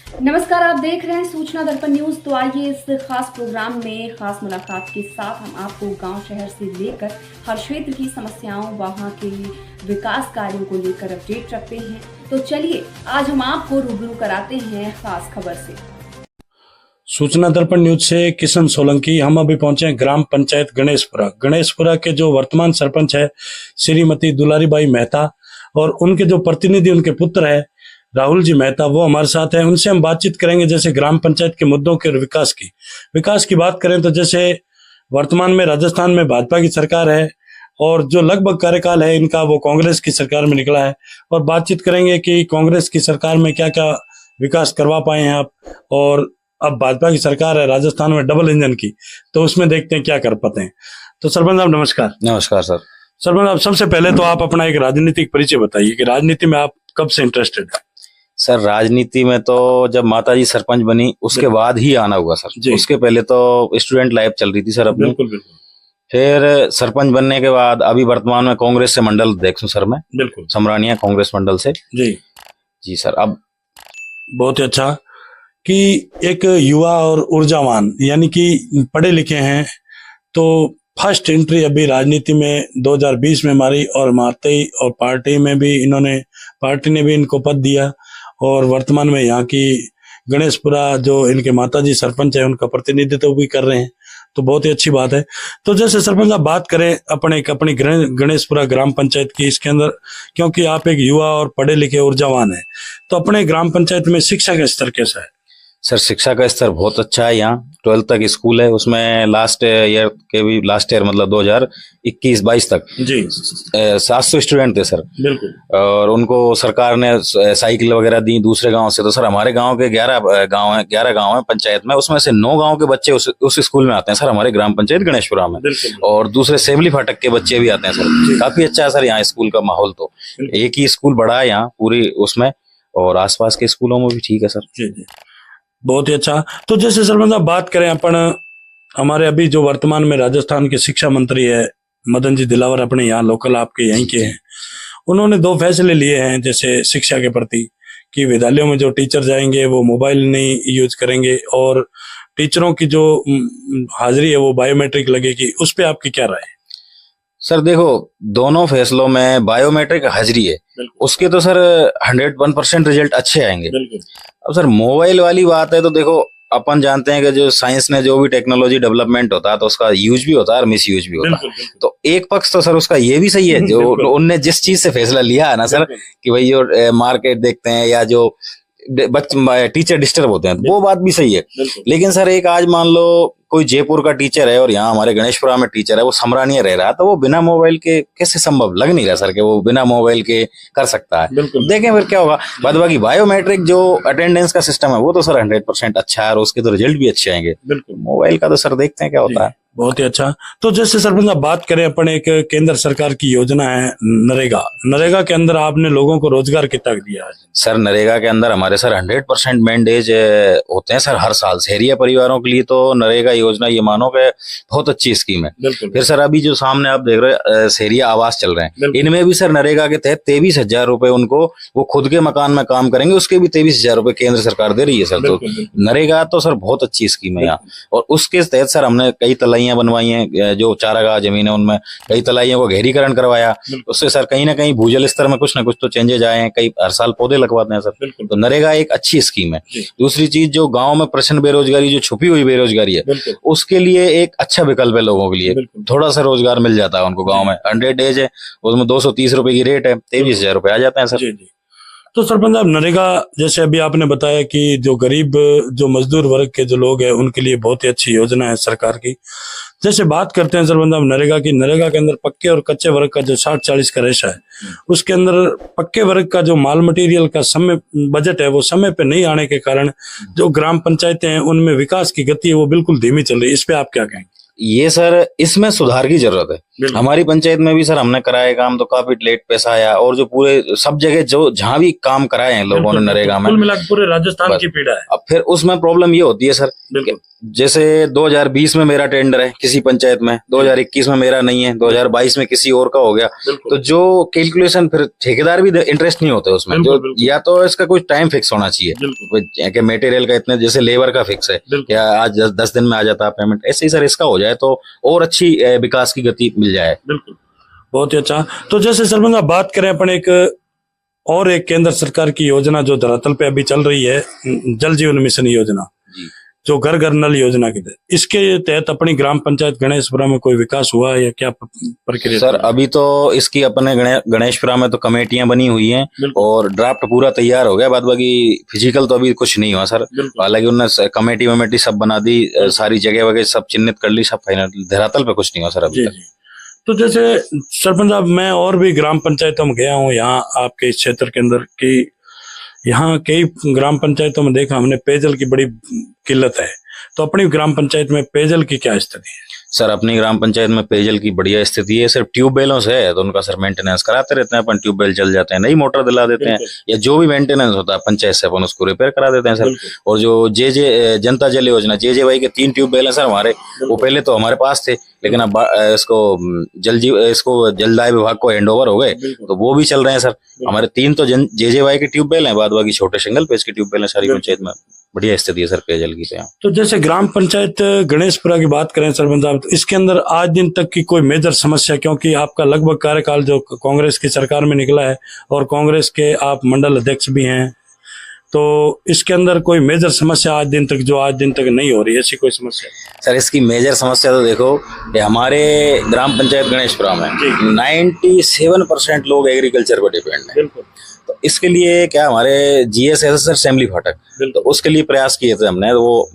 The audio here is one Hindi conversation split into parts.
नमस्कार, आप देख रहे हैं सूचना दर्पण न्यूज। तो आइए इस खास प्रोग्राम में खास मुलाकात के साथ हम आपको गांव शहर से लेकर हर क्षेत्र की समस्याओं, वहां के विकास कार्यों को लेकर अपडेट रखते हैं। तो चलिए आज हम आपको रूबरू कराते हैं खास खबर से। सूचना दर्पण न्यूज से किशन सोलंकी। हम अभी पहुंचे हैं ग्राम पंचायत गणेशपुरा के जो वर्तमान सरपंच है श्रीमती दुलारीबाई मेहता, और उनके जो प्रतिनिधि उनके पुत्र है राहुल जी मेहता, वो हमारे साथ हैं। उनसे हम बातचीत करेंगे जैसे ग्राम पंचायत के मुद्दों के और विकास की बात करें तो जैसे वर्तमान में राजस्थान में भाजपा की सरकार है और जो लगभग कार्यकाल है इनका वो कांग्रेस की सरकार में निकला है, और बातचीत करेंगे कि कांग्रेस की सरकार में क्या क्या विकास करवा पाए हैं आप, और अब भाजपा की सरकार है राजस्थान में डबल इंजन की, तो उसमें देखते हैं क्या कर पाते हैं। तो सरपंच साहब नमस्कार। नमस्कार सर। सरपंच साहब, सबसे पहले तो आप अपना एक राजनीतिक परिचय बताइए कि राजनीति में आप कब से इंटरेस्टेड है? सर राजनीति में तो जब माताजी सरपंच बनी उसके बाद ही आना हुआ सर। उसके पहले तो स्टूडेंट लाइफ चल रही थी सर अपनी। बिल्कुल बिल्कुल। फिर सरपंच बनने के बाद अभी वर्तमान में कांग्रेस से मंडल देखूं सर मैं। बिल्कुल। समरानिया कांग्रेस मंडल से। जी सर। अब बहुत ही अच्छा कि एक युवा और ऊर्जावान यानी कि पढ़े लिखे हैं, तो फर्स्ट एंट्री अभी राजनीति में 2020 में मारी, और मारते ही और पार्टी ने भी इनको पद दिया, और वर्तमान में यहाँ की गणेशपुरा जो इनके माताजी सरपंच है उनका प्रतिनिधित्व भी कर रहे हैं, तो बहुत ही अच्छी बात है। तो जैसे सरपंच आप बात करें अपनी गणेशपुरा ग्राम पंचायत की, इसके अंदर क्योंकि आप एक युवा और पढ़े लिखे ऊर्जावान है, तो अपने ग्राम पंचायत में शिक्षा का स्तर कैसा है? सर शिक्षा का स्तर बहुत अच्छा है। यहाँ 12th तक स्कूल है, उसमें लास्ट ईयर मतलब 2021-22 तक जी 700 स्टूडेंट थे सर। बिल्कुल। और उनको सरकार ने साइकिल वगैरह दी दूसरे गांव से। तो सर हमारे गांव के 11 गांव हैं पंचायत में, उसमें से 9 गांव के बच्चे उस स्कूल में आते हैं सर, हमारे ग्राम पंचायत गणेशपुरा में। और दूसरे सेवली फाटक के बच्चे भी आते हैं सर। काफी अच्छा है सर यहाँ स्कूल का माहौल। तो एक ही स्कूल बड़ा है यहाँ पूरी उसमें, और आसपास के स्कूलों में भी ठीक है सर। जी जी, बहुत ही अच्छा। तो जैसे सरपंच साहब बात करें अपन, हमारे अभी जो वर्तमान में राजस्थान के शिक्षा मंत्री है मदन जी दिलावर, अपने यहाँ लोकल आपके यहीं के हैं, उन्होंने 2 फैसले लिए हैं जैसे शिक्षा के प्रति, कि विद्यालयों में जो टीचर जाएंगे वो मोबाइल नहीं यूज करेंगे, और टीचरों की जो हाजिरी है वो बायोमेट्रिक लगेगी। उस पर आपकी क्या राय है? सर देखो, दोनों फैसलों में बायोमेट्रिक हाजिरी है, उसके तो सर 101% रिजल्ट अच्छे आएंगे। अब सर मोबाइल वाली बात है तो देखो, अपन जानते हैं कि जो साइंस ने जो भी टेक्नोलॉजी डेवलपमेंट होता है तो उसका यूज भी होता है और मिस यूज भी होता है। तो एक पक्ष तो सर उसका ये भी सही है, जो उनने जिस चीज से फैसला लिया है ना सर, कि भाई जो मार्केट देखते हैं या जो टीचर डिस्टर्ब होते हैं, वो बात भी सही है। लेकिन सर एक आज मान लो कोई जयपुर का टीचर है और यहाँ हमारे गणेशपुरा में टीचर है, वो समरानिया रह रहा है, तो वो बिना मोबाइल के कैसे संभव लग नहीं रहा सर कि वो बिना मोबाइल के कर सकता है। देखें फिर क्या होगा। बाद बाकी बायोमेट्रिक जो अटेंडेंस का सिस्टम है वो तो सर 100% अच्छा है, और उसके तो रिजल्ट भी अच्छे आएंगे। मोबाइल का तो सर देखते हैं क्या होता है। बहुत ही अच्छा। तो जैसे सरपंच साहब बात करें अपन, एक केंद्र सरकार की योजना है नरेगा के अंदर आपने लोगों को रोजगार कितना दिया है? सर नरेगा के अंदर हमारे सर 100% मैंडेज होते हैं सर हर साल। शहरी परिवारों के लिए तो नरेगा योजना ये मानो कि बहुत अच्छी स्कीम है। फिर सर अभी जो सामने आप देख रहे हैं शहरी आवास चल रहे हैं, इनमें भी सर नरेगा के तहत 23,000 रुपए उनको, वो खुद के मकान में काम करेंगे, उसके भी 23,000 रुपए केंद्र सरकार दे रही है सर। तो नरेगा तो सर बहुत अच्छी स्कीम है यहाँ। और उसके तहत सर हमने कई तलाइयां बनवाई हैं, जो चारागाह जमीन है उनमें कई तलाइयों को घेरीकरण करवाया। उससे सर कहीं ना कहीं भूजल स्तर में कुछ ना कुछ तो चेंजेज आए हैं, कई हर साल पौधे लगवाते हैं सर। तो नरेगा एक अच्छी स्कीम है। दूसरी चीज, जो गांव में प्रचंड बेरोजगारी, जो छुपी हुई बेरोजगारी है, उसके लिए एक अच्छा विकल्प है लोगों के लिए। थोड़ा सा रोजगार मिल जाता है उनको गाँव में। 100 डेज है, उसमें 230 रुपए की रेट है, 23,000 रुपए आ जाते हैं सर। तो सरपंच साहब नरेगा जैसे अभी आपने बताया कि जो गरीब जो मजदूर वर्ग के जो लोग हैं उनके लिए बहुत ही अच्छी योजना है सरकार की। जैसे बात करते हैं सरपंच साहब नरेगा के अंदर पक्के और कच्चे वर्ग का जो 60-40 का रेशा है, उसके अंदर पक्के वर्ग का जो माल मटेरियल का समय बजट है वो समय पे नहीं आने के कारण जो ग्राम पंचायतें हैं उनमें विकास की गति है वो बिल्कुल धीमी चल रही है। इस पे आप क्या कहेंगे? ये सर इसमें सुधार की जरूरत है। हमारी पंचायत में भी सर हमने कराए काम तो काफी लेट पैसा आया, और जो पूरे सब जगह जो जहाँ भी काम कराए हैं लोगों ने नरेगा में, कुल मिलाकर पूरे राजस्थान की पीड़ा है। अब फिर उसमें प्रॉब्लम ये होती है सर, जैसे 2020 में मेरा टेंडर है किसी पंचायत में, 2021 में मेरा नहीं है, 2022 में किसी और का हो गया, तो जो कैलकुलेशन फिर ठेकेदार भी इंटरेस्ट नहीं होते उसमें, जो या तो इसका कुछ टाइम फिक्स होना चाहिए कि मटेरियल का इतने, जैसे लेबर का फिक्स है या आज 10 दिन में आ जाता है पेमेंट, ऐसे ही सर इसका हो जाए तो और अच्छी विकास की गति मिल जाए। बिल्कुल, बहुत ही अच्छा। तो जैसे सरपंच आप बात करें अपन एक केंद्र सरकार की योजना जो धरातल पे अभी चल रही है, जल जीवन मिशन योजना, जो घर घर नल योजना के तहत, इसके तहत अपनी ग्राम पंचायत गणेशपुरा में कोई विकास हुआ है या क्या प्रक्रिया? सर अभी तो इसकी अपने गणेशपुरा में तो कमेटियां बनी हुई हैं और ड्राफ्ट पूरा तैयार हो गया, बाद बाकी फिजिकल तो अभी कुछ नहीं हुआ सर। हालांकि उन्होंने कमेटी सब बना दी, सारी जगह वगैरह सब चिन्हित कर ली, सब फाइनल, धरातल पे कुछ नहीं हुआ सर अभी तक। तो जैसे सरपंच साहब, मैं और भी ग्राम पंचायतों में गया हूँ यहाँ आपके इस क्षेत्र के अंदर की, यहाँ कई ग्राम पंचायतों में देखा हमने पेयजल की बड़ी किल्लत है, तो अपनी ग्राम पंचायत में पेयजल की क्या स्थिति है? सर अपनी ग्राम पंचायत में पेयजल की बढ़िया स्थिति है, सिर्फ ट्यूबवेलों से है तो उनका सर मेंटेनेंस कराते रहते हैं अपन, ट्यूबवेल जल जाते हैं, नई मोटर दिला देते हैं, या जो भी मेंटेनेंस होता है पंचायत से अपन उसको रिपेयर करा देते हैं सर। और जो जे जनता जल योजना JJY के 3 ट्यूबवेल हैं सर हमारे, वो पहले तो हमारे पास थे, लेकिन अब इसको जलदाय विभाग को हैंड ओवर हो गए, तो वो भी चल रहे हैं सर। हमारे 3 तो JJY के ट्यूबवेल हैं, बाद बाकी छोटे सिंगल पेज के ट्यूबवेल हैं सारी पंचायत में। बढ़िया स्थिति है सर पेयजल की। तो जैसे ग्राम पंचायत गणेशपुरा की बात करें सरपंच साहब, तो इसके अंदर आज दिन तक की कोई मेजर समस्या, क्योंकि आपका लगभग कार्यकाल जो कांग्रेस की सरकार में निकला है और कांग्रेस के आप मंडल अध्यक्ष भी हैं, तो इसके अंदर कोई मेजर समस्या आज दिन तक नहीं हो रही, ऐसी कोई समस्या? सर इसकी मेजर समस्या तो देखो कि हमारे ग्राम पंचायत गणेशपुरा में 97% लोग एग्रीकल्चर पर डिपेंड है। बिल्कुल। तो इसके लिए क्या हमारे GSS सर सेमली फाटक, तो उसके लिए प्रयास किए थे हमने, वो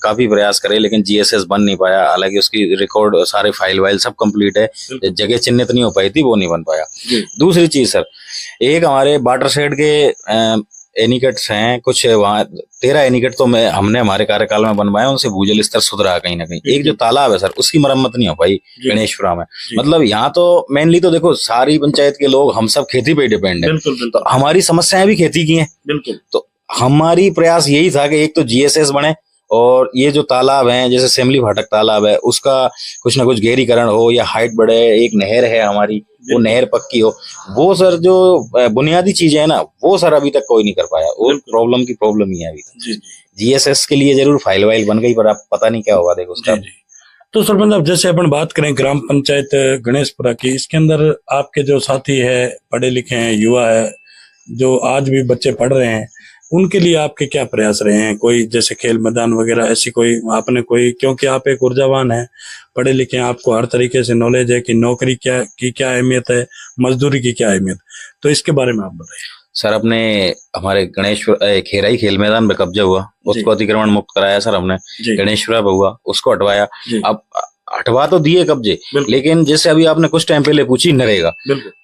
काफी प्रयास करे लेकिन GSS बन नहीं पाया। हालांकि उसकी रिकॉर्ड सारे फाइल वाइल सब कंप्लीट है, जगह चिन्हित नहीं हो पाई थी, वो नहीं बन पाया। दूसरी चीज सर, एक हमारे वाटर शेड के एनिकट्स हैं कुछ, वहाँ 13 एनिकट तो हमने हमारे कार्यकाल में बनवाए, उनसे भूजल स्तर सुधरा कहीं ना कहीं। एक जो तालाब है सर, उसकी मरम्मत नहीं हो पाई गणेशपुरा में। मतलब यहाँ तो मेनली तो देखो सारी पंचायत के लोग हम सब खेती पे डिपेंड है, तो हमारी समस्याएं भी खेती की हैं। तो हमारी प्रयास यही था कि एक तो GSS बने, और ये जो तालाब हैं जैसे सेमली फाटक तालाब है, उसका कुछ ना कुछ गहरीकरण हो या हाइट बढ़े। एक नहर है हमारी, वो नहर पक्की हो। वो सर जो बुनियादी चीजें है ना, वो सर अभी तक कोई नहीं कर पाया। वो प्रॉब्लम ही है अभी तक। GSS के लिए जरूर फाइल वाइल बन गई, पर आप पता नहीं क्या होगा देखो उसका। तो सरपंच साहब, जैसे अपन बात करें ग्राम पंचायत गणेशपुरा की, इसके अंदर आपके जो साथी है, पढ़े लिखे हैं, युवा है, जो आज भी बच्चे पढ़ रहे हैं, उनके लिए आपके क्या प्रयास रहे हैं? कोई जैसे खेल मैदान वगैरह ऐसी कोई आपने कोई, क्योंकि आप एक ऊर्जावान है, पढ़े लिखे हैं, आपको हर तरीके से नॉलेज है कि नौकरी क्या अहमियत है, मजदूरी की क्या अहमियत, तो इसके बारे में आप बताइए। सर अपने हमारे गणेशपुरा खेराई खेल मैदान में कब्जा हुआ, उसको अतिक्रमण मुक्त कराया सर हमने। गणेशपुरा पे हुआ, उसको हटवाया। अब हटवा तो दिए कब्जे, लेकिन जैसे अभी आपने कुछ टाइम पहले पूछी नरेगा,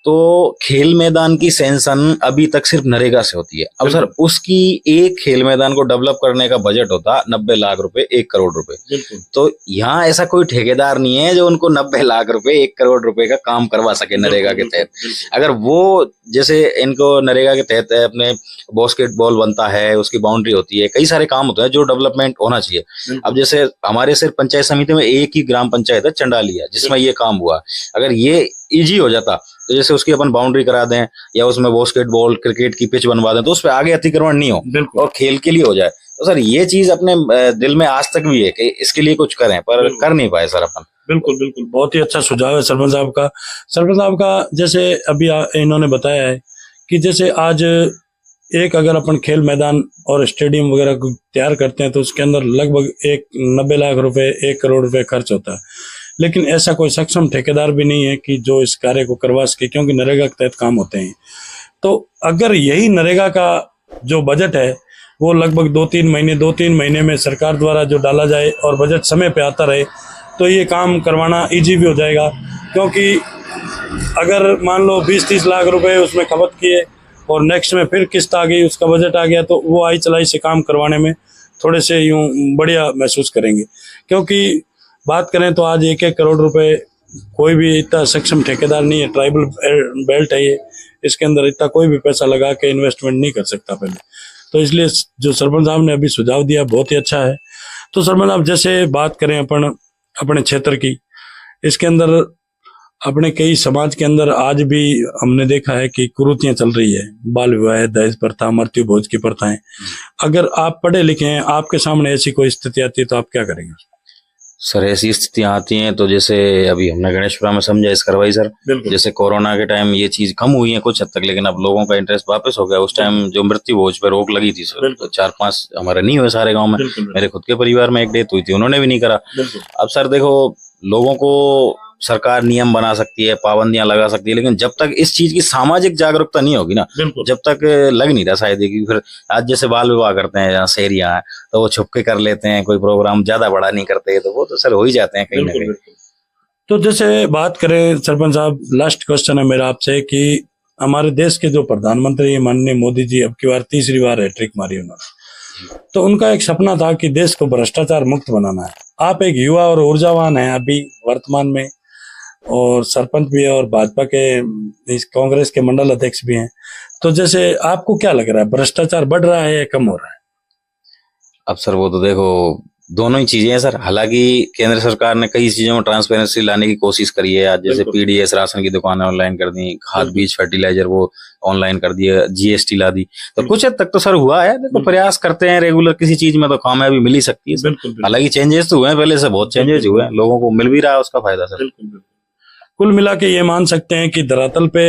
तो खेल मैदान की सेंशन अभी तक सिर्फ नरेगा से होती है। अब सर उसकी एक खेल मैदान को डेवलप करने का बजट होता 90 लाख रुपए, 1 करोड़ रुपए। तो यहाँ ऐसा कोई ठेकेदार नहीं है जो उनको 90 लाख रुपए, 1 करोड़ रुपए का काम करवा सके नरेगा के तहत। अगर वो जैसे इनको नरेगा के तहत अपने बास्केटबॉल बनता है, उसकी बाउंड्री होती है, कई सारे काम होते हैं जो डेवलपमेंट होना चाहिए। अब जैसे हमारे सिर्फ पंचायत समिति में एक ही ग्राम पंचायत है चंडालिया, जिसमें ये काम हुआ। अगर ये इजी हो जाता तो जैसे उसकी अपन बाउंड्री करा दें या उसमें बास्केटबॉल क्रिकेट की पिच बनवा दें, तो उस पर आगे अतिक्रमण नहीं हो और खेल के लिए हो जाए। तो सर ये चीज अपने दिल में आज तक भी है कि इसके लिए कुछ करें, पर कर नहीं पाए सर अपन। बिल्कुल, बहुत ही अच्छा सुझाव है सरपंच साहब का। सरपंच साहब का जैसे अभी इन्होंने बताया है कि जैसे आज एक अगर अपन खेल मैदान और स्टेडियम वगैरह को तैयार करते हैं तो उसके अंदर लगभग 90 लाख रुपए, 1 करोड़ रुपए खर्च होता है, लेकिन ऐसा कोई सक्षम ठेकेदार भी नहीं है कि जो इस कार्य को करवा सके, क्योंकि नरेगा के तहत काम होते हैं। तो अगर यही नरेगा का जो बजट है वो लगभग 2-3 महीने में सरकार द्वारा जो डाला जाए और बजट समय पे आता रहे, तो ये काम करवाना इजी भी हो जाएगा। क्योंकि अगर मान लो 20-30 लाख रुपए उसमें खपत किए और नेक्स्ट में फिर किस्त आ गई, उसका बजट आ गया, तो वो आई चलाई से काम करवाने में थोड़े से यूं बढ़िया महसूस करेंगे। क्योंकि बात करें तो आज 1-1 करोड़ रुपए कोई भी इतना सक्षम ठेकेदार नहीं है, ट्राइबल बेल्ट है ये, इसके अंदर इतना कोई भी पैसा लगा के इन्वेस्टमेंट नहीं कर सकता पहले। तो इसलिए जो सरपंच साहब ने अभी सुझाव दिया बहुत ही अच्छा है। तो सरपंच साहब जैसे बात करें अपन अपने क्षेत्र की, इसके अंदर अपने कई समाज के अंदर आज भी हमने देखा है कि कुरीतियां चल रही है, बाल विवाह, दहेज प्रथा, मृत्यु भोज की प्रथाएं। अगर आप पढ़े लिखे हैं, आपके सामने ऐसी कोई स्थिति आती है तो आप क्या करेंगे? सर ऐसी स्थितियां आती हैं तो जैसे अभी हमने गणेशपुरा में समझाइश करवाई सर, जैसे कोरोना के टाइम ये चीज कम हुई है कुछ हद तक, लेकिन अब लोगों का इंटरेस्ट वापस हो गया। उस टाइम जो मृत्यु भोज पर रोक लगी थी सर, तो 4-5 हमारे नहीं हुए सारे गांव में, मेरे खुद के परिवार में एक डेथ हुई थी, उन्होंने भी नहीं करा। अब सर देखो, लोगों को सरकार नियम बना सकती है, पाबंदियां लगा सकती है, लेकिन जब तक इस चीज की सामाजिक जागरूकता नहीं होगी ना, जब तक लग नहीं रहा शायद। कि फिर आज जैसे बाल विवाह करते हैं जहाँ शहरियां हैं तो वो छुपके कर लेते हैं, कोई प्रोग्राम ज्यादा बड़ा नहीं करते, तो वो तो सर हो ही जाते हैं कहीं ना कहीं। तो जैसे बात करें सरपंच साहब, लास्ट क्वेश्चन है मेरा आपसे कि हमारे देश के जो प्रधानमंत्री माननीय मोदी जी अब की बार तीसरी बार हैट्रिक मारी उन्होंने, तो उनका एक सपना था कि देश को भ्रष्टाचार मुक्त बनाना है। आप एक युवा और ऊर्जावान हैं अभी वर्तमान में, और सरपंच भी है और भाजपा के इस कांग्रेस के मंडल अध्यक्ष भी हैं, तो जैसे आपको क्या लग रहा है, भ्रष्टाचार बढ़ रहा है या कम हो रहा है? अब सर वो तो देखो दोनों ही चीजें हैं सर। हालांकि केंद्र सरकार ने कई चीजों में ट्रांसपेरेंसी लाने की कोशिश करी है। आज जैसे पीडीएस राशन की दुकानें ऑनलाइन कर दी, खाद बीज फर्टिलाइजर वो ऑनलाइन कर दिया, जीएसटी ला दी, तो कुछ हद तक तो सर हुआ है। देखो प्रयास करते हैं रेगुलर, किसी चीज में तो कामयाबी मिल ही सकती है। हालांकि चेंजेस तो हुए हैं, पहले से बहुत चेंजेस हुए हैं, लोगों को मिल भी रहा है उसका फायदा सर। कुल मिला के ये मान सकते हैं कि धरातल पे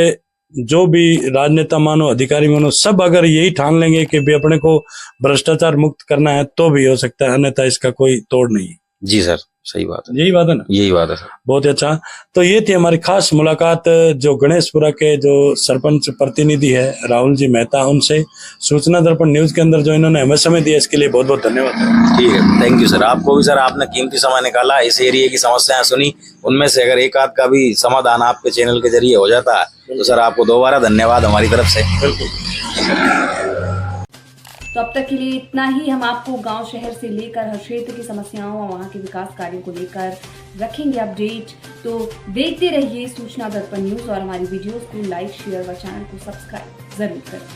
जो भी राजनेता मानो, अधिकारी मानो, सब अगर यही ठान लेंगे कि भी अपने को भ्रष्टाचार मुक्त करना है तो भी हो सकता है, अन्यथा इसका कोई तोड़ नहीं है। जी सर, सही बात है, यही बात है ना? यही बात है सर। बहुत अच्छा। तो ये थी हमारी खास मुलाकात जो गणेशपुरा के जो सरपंच प्रतिनिधि है राहुल जी मेहता, उनसे सूचना दर्पण न्यूज के अंदर जो इन्होंने हमें समय दिया, इसके लिए बहुत बहुत धन्यवाद। ठीक है, थैंक यू सर। आपको भी सर, आपने कीमती समय निकाला, इस एरिया की समस्याएं सुनी, उनमें से अगर एक आध का भी समाधान आपके चैनल के जरिए हो जाता है तो सर आपको दोबारा धन्यवाद हमारी तरफ से। तो अब तक के लिए इतना ही। हम आपको गांव शहर से लेकर हर क्षेत्र की समस्याओं और वहां के विकास कार्यों को लेकर रखेंगे अपडेट। तो देखते रहिए सूचना दर्पण न्यूज और हमारी वीडियोस को लाइक, शेयर व चैनल को सब्सक्राइब जरूर करें।